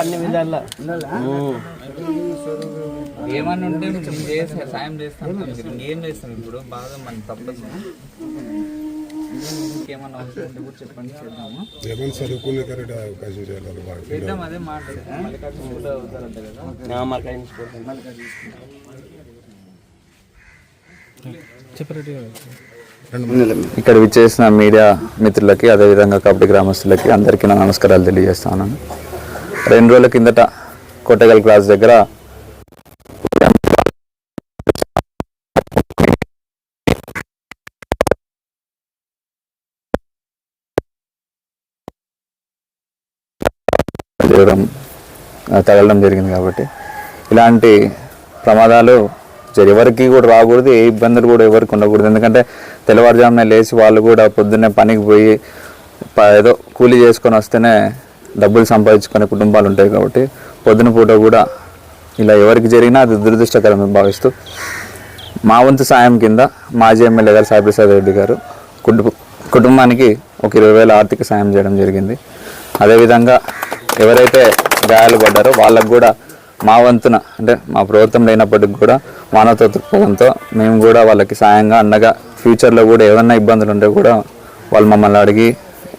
అన్ని విధాలా ఏమన్నా ఉంటే చేసి సాయం చేస్తాను. ఏం చేస్తాం ఇప్పుడు బాగా మన తప్పదు. ఇంకేమన్నా అవసరం ఉంటే కూడా చెప్పండి, చేద్దాము. చదువుకునే కరెక్ట్ అవకాశం చేద్దాం. అదే మాట మల్లికార్జున కూడా అవుతారంట కదా. ఇక్కడ విచ్చేసిన మీడియా మిత్రులకి, అదేవిధంగా కబడ్డీ గ్రామస్తులకి అందరికీ నా నమస్కారాలు తెలియజేస్తాను. 2 రోజుల కిందట కొట్టగల్ క్లాస్ దగ్గర తగలడం జరిగింది. కాబట్టి ఇలాంటి ప్రమాదాలు ఎవరికి కూడా రాకూడదు, ఏ ఇబ్బందులు కూడా ఎవరికి ఉండకూడదు. ఎందుకంటే తెల్లవారుజామున లేచి వాళ్ళు కూడా పొద్దున్నే పనికి పోయి ఏదో కూలీ చేసుకొని వస్తేనే డబ్బులు సంపాదించుకునే కుటుంబాలు ఉంటాయి. కాబట్టి పొద్దున పూట కూడా ఇలా ఎవరికి జరిగినా అది దురదృష్టకరమని భావిస్తూ మా వంతు సాయం కింద మాజీ ఎమ్మెల్యే గారు సాయి ప్రసాద్ రెడ్డి గారు కుటుంబానికి ఒక 20,000 ఆర్థిక సాయం చేయడం జరిగింది. అదేవిధంగా ఎవరైతే గాయాలు పడ్డారో వాళ్ళకు కూడా మా వంతున, అంటే మా ప్రభుత్వం లేనప్పటికి కూడా మానవతా దృక్పథంతో మేము కూడా వాళ్ళకి సాయంగా అండగా, ఫ్యూచర్లో కూడా ఏదన్నా ఇబ్బందులు ఉంటే కూడా వాళ్ళు మమ్మల్ని అడిగి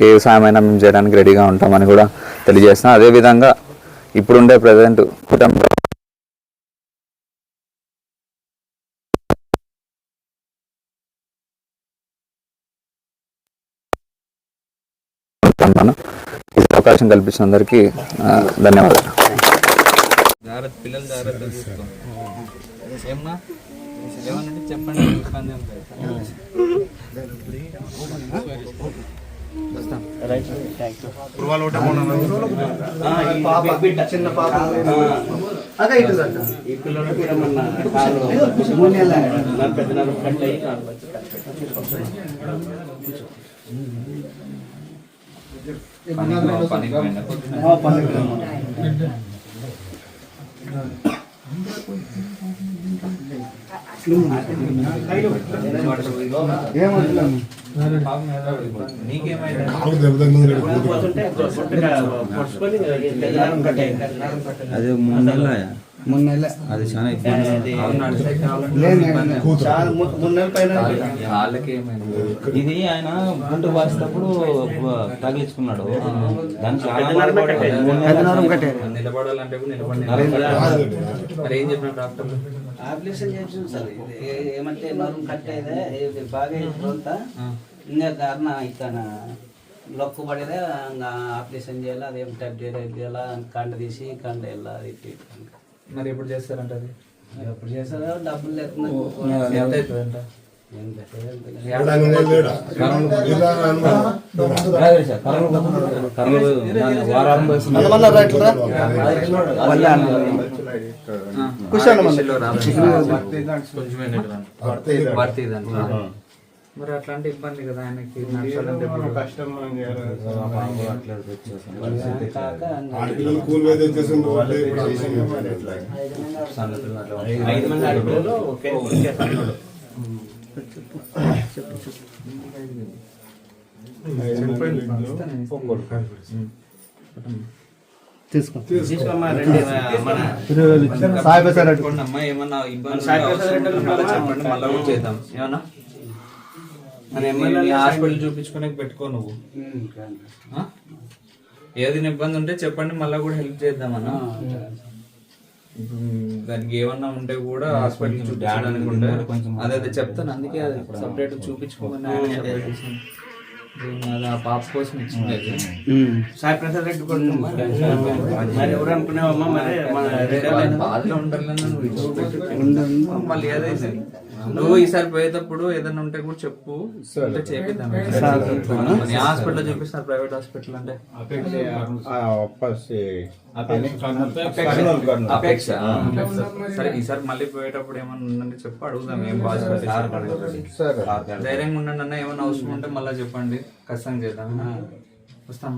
ఏ సాయమైనా మేము చేయడానికి రెడీగా ఉంటామని కూడా తెలియజేస్తున్నాం. అదేవిధంగా ఇప్పుడుండే ప్రజెంట్ కుటుంబ అవకాశం కల్పించిన అందరికీ ధన్యవాదాలు. పిల్లలు జాగ్రత్త చూసుకో. ఏమన్నా ఏమన్నా చెప్పండి. ఇబ్బంది చిన్న పాప ఈ పిల్లలకి అదే 3 నెలల అది చాలా ఇబ్బంది. ఇది ఆయన గుంటు బాసేటప్పుడు తగిలించుకున్నాడు. దానికి నిలబడాలంటే మరి ఏం చెప్పిన డాక్టర్ ఆపరేషన్ చేసి సార్ ఏమంటే నరం కట్ అయితే బాగా అంతా ఇంకా కారణం ఇతను లొక్కు పడేదే ఇంకా ఆపరేషన్ చేయాలి. అదేం టైప్ చేయాలా, కండ తీసి కండ వెళ్ళాలి. మరి ఎప్పుడు చేస్తారంట? అది ఎప్పుడు చేస్తారో డబ్బులు లేకుండా ఎంత అవుతుందంట? మరి అట్లాంటి ఇబ్బంది కదా ఆయనకి. ఏమన్నా ఇబ్బంది చెప్పండి, మళ్ళీ కూడా చేద్దాం. ఏమన్నా మన ఎమ్మెల్యే హాస్పిటల్ చూపించుకునే పెట్టుకో నువ్వు. ఏదైనా ఇబ్బంది ఉంటే చెప్పండి, మళ్ళీ కూడా హెల్ప్ చేద్దామన్నా. దానికి ఏమన్నా ఉంటే కూడా హాస్పిటల్ చూపించడానికి ఉంటే అదే చెప్తాను. అందుకే అది సపరేట్ చూపించుకోమని ఆ పాప కోసం ఇచ్చింది. సాయి ప్రసాద్ రెడ్డి మరి ఎవరు అనుకున్నావమ్మా? బాధలో ఉండాలని మళ్ళీ ఏదైతే నువ్వు ఈసారి పోయేటప్పుడు ఏదైనా ఉంటే కూడా చెప్పు, చేపిద్దాం. హాస్పిటల్ చూపిస్తారు, ప్రైవేట్ హాస్పిటల్ అంటే అపేక్ష. సరే ఈసారి మళ్ళీ పోయేటప్పుడు ఏమన్నా ఉందంటే చెప్పు, అడుగుదాం. ఏం ధైర్యంగా ఉండండి అన్న. ఏమన్నా అవసరం ఉంటే మళ్ళీ చెప్పండి, ఖచ్చితంగా చేద్దాం. వస్తాం.